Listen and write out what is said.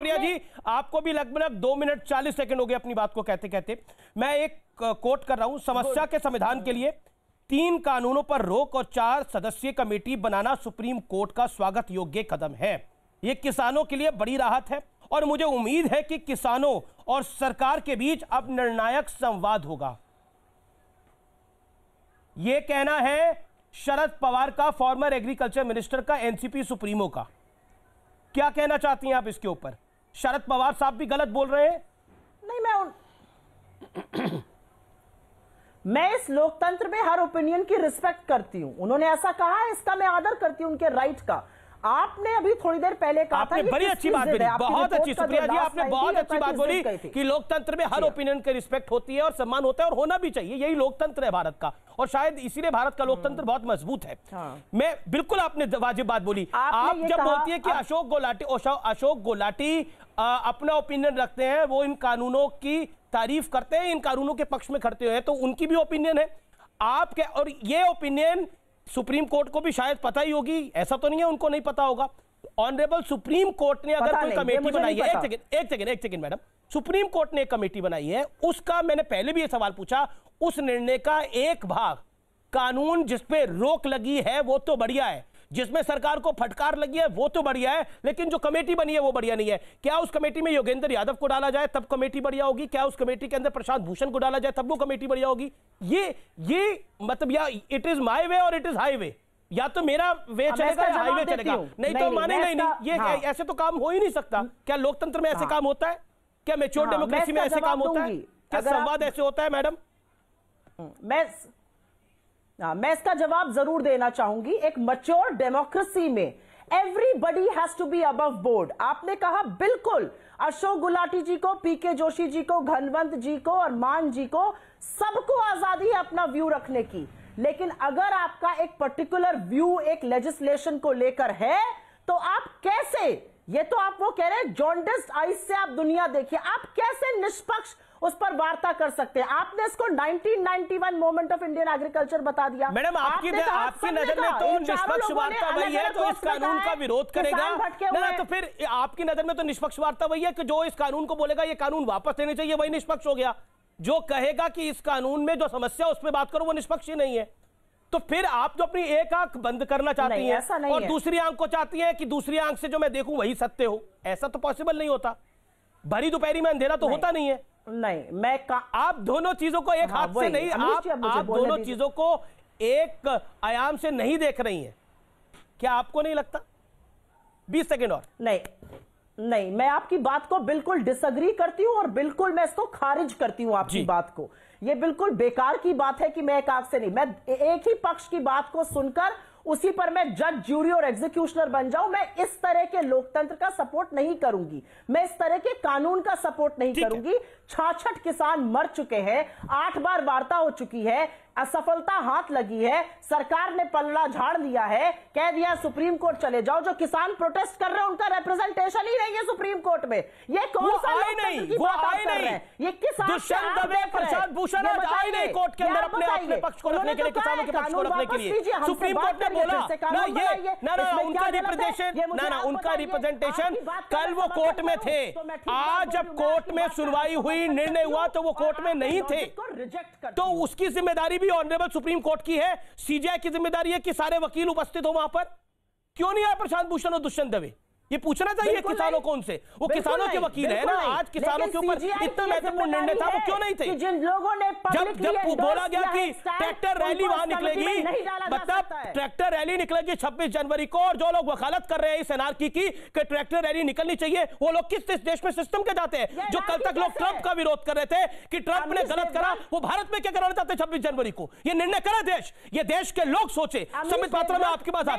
प्रिया जी, आपको भी लगभग 2 मिनट 40 सेकंड हो गए अपनी बात को कहते कहते। मैं एक कोट कर रहा हूं, समस्या के समाधान के लिए 3 कानूनों पर रोक और 4 सदस्यीय कमेटी बनाना सुप्रीम कोर्ट का स्वागत योग्य कदम है। यह किसानों के लिए बड़ी राहत है और मुझे उम्मीद है कि किसानों और सरकार के बीच अब निर्णायक संवाद होगा। यह कहना है शरद पवार का, फॉर्मर एग्रीकल्चर मिनिस्टर का, एनसीपी सुप्रीमो का। क्या कहना चाहती हैं आप इसके ऊपर? शरद पवार साहब भी गलत बोल रहे हैं? नहीं, मैं इस लोकतंत्र में हर ओपिनियन की रिस्पेक्ट करती हूं। उन्होंने ऐसा कहा है, इसका मैं आदर करती हूं उनके राइट का। आपने अभी थोड़ी देर पहले कहा था, बड़ी अच्छी बात बोली, बहुत अच्छी सुप्रिया जी, आपने बहुत अच्छी बात बोली कि लोकतंत्र में हर ओपिनियन की रिस्पेक्ट होती है और सम्मान होता है और होना भी चाहिए। यही लोकतंत्र है भारत का और शायद इसीलिए भारत का लोकतंत्र बहुत मजबूत है। मैं बिल्कुल, आपने वाजिब बात बोली। आप जब बोलती है कि अशोक गुलाटी अपना ओपिनियन रखते हैं, वो इन कानूनों की तारीफ करते हैं, इन कानूनों के पक्ष में खड़े हैं, तो उनकी भी ओपिनियन है आपके, और ये ओपिनियन सुप्रीम कोर्ट को भी शायद पता ही होगी। ऐसा तो नहीं है उनको नहीं पता होगा। ऑनरेबल सुप्रीम कोर्ट ने अगर कोई कमेटी बनाई है, एक सेकंड मैडम, सुप्रीम कोर्ट ने एक कमेटी बनाई है, उसका मैंने पहले भी ये सवाल पूछा, उस निर्णय का एक भाग कानून जिसपे रोक लगी है वो तो बढ़िया है, जिसमें सरकार को फटकार लगी है वो तो बढ़िया है, लेकिन जो कमेटी बनी है वो बढ़िया नहीं है। क्या उस कमेटी में योगेंद्र यादव को डाला जाए तब कमेटी बढ़िया होगी? क्या उस कमेटी के अंदर प्रशांत भूषण को डाला जाए तब वो कमेटी बढ़िया होगी? ये मतलब, या इट इज माय वे और इट इज हाईवे, या तो मेरा वे चलेगा या हाईवे चलेगा, नहीं तो मानेगा ही नहीं। ये ऐसे तो काम हो ही नहीं सकता। क्या लोकतंत्र में ऐसे काम होता है? क्या मैच्योर डेमोक्रेसी में ऐसे काम होता है? क्या संवाद ऐसे होता है? मैडम, मैं इसका जवाब जरूर देना चाहूंगी। एक मैच्योर डेमोक्रेसी में everybody has to be above board. आपने कहा बिल्कुल, अशोक गुलाटी जी को, पीके जोशी जी को, घनवंत जी को और मान जी को, सबको आजादी है अपना व्यू रखने की। लेकिन अगर आपका एक पर्टिकुलर व्यू एक लेजिस्लेशन को लेकर है, तो आप कैसे, ये तो आप वो कह रहे हैं जॉन्डिस्ड आइज से आप दुनिया देखिए, आप कैसे निष्पक्ष उस पर वार्ता कर सकते हैं? आपने इसको 1991 मोमेंट ऑफ इंडियन एग्रीकल्चर बता दिया। मैडम, आपकी नजर में तो निष्पक्ष वार्ता वही है जो इस कानून का विरोध करेगा ना, तो फिर आपकी नजर में तो निष्पक्ष वार्ता वही है कि जो इस कानून को बोलेगा ये कानून वापस लेने चाहिए, वही निष्पक्ष हो गया। जो कहेगा कि इस कानून में जो समस्या उस पर बात करो वो निष्पक्ष ही नहीं है। तो फिर आप जो अपनी एक आंख बंद करना चाहती हैं और दूसरी आंख को चाहती हैं कि दूसरी आंख से जो मैं देखूं वही सत्य हो, ऐसा तो पॉसिबल नहीं होता। भरी दोपहरी में अंधेरा तो होता नहीं है। नहीं, आप दोनों चीजों को एक हाथ से नहीं, आप दोनों चीजों को एक आयाम से नहीं देख रही हैं। क्या आपको नहीं लगता? 20 सेकेंड और। नहीं, मैं आपकी बात को बिल्कुल डिसएग्री करती हूं और बिल्कुल मैं इसको खारिज करती हूं आपकी बात को। यह बिल्कुल बेकार की बात है कि मैं एक आंख से नहीं, मैं एक ही पक्ष की बात को सुनकर उसी पर मैं जज, ज्यूरी और एग्जीक्यूशनर बन जाऊं। मैं इस तरह के लोकतंत्र का सपोर्ट नहीं करूंगी, मैं इस तरह के कानून का सपोर्ट नहीं करूंगी। 66 किसान मर चुके हैं, 8 बार वार्ता हो चुकी है, असफलता हाथ लगी है, सरकार ने पल्ला झाड़ दिया है, कह दिया सुप्रीम कोर्ट चले जाओ। जो किसान प्रोटेस्ट कर रहे हैं उनका रिप्रेजेंटेशन ही नहीं है सुप्रीम कोर्ट में। ये कौन सा लोकतंत्र की बात आप कर रहे हैं? ये किसान दुष्यंत दवे, प्रशांत भूषण आए नहीं कोर्ट के अंदर अपने पक्ष को रखने के लिए, किसानों के पक्ष को रखने के लिए। सुप्रीम कोर्ट ने बोला उनका रिप्रेजेंटेशन कल वो कोर्ट में थे। आज जब कोर्ट में सुनवाई हुई, निर्णय हुआ, तो वो कोर्ट में नहीं थे, तो उसकी जिम्मेदारी भी ऑनरेबल सुप्रीम कोर्ट की है। सीजीआई की जिम्मेदारी है कि सारे वकील उपस्थित हो वहां पर। क्यों नहीं आए प्रशांत भूषण और दुष्यंत दवे? ये पूछना चाहिए किसानों को उनसे। वो किसानों के वकील है ना। आज किसानों के ऊपर इतना महत्वपूर्ण निर्णय था, वो क्यों नहीं थे? जिन लोगों ने जब बोला गया कि ट्रैक्टर रैली वहां निकलेगी, मतलब ट्रैक्टर रैली निकलेगी 26 जनवरी को, और जो लोग वकालत कर रहे हैं इस एनआरकी की कि ट्रैक्टर रैली निकलनी चाहिए, वो लोग किस देश में सिस्टम के जाते हैं? जो कल तक लोग ट्रंप का विरोध कर रहे थे कि ट्रंप ने गलत करा, वो भारत में क्या कराना चाहते हैं 26 जनवरी को? ये निर्णय करे देश, ये देश के लोग सोचे। संबित पात्रा में आपके पास आता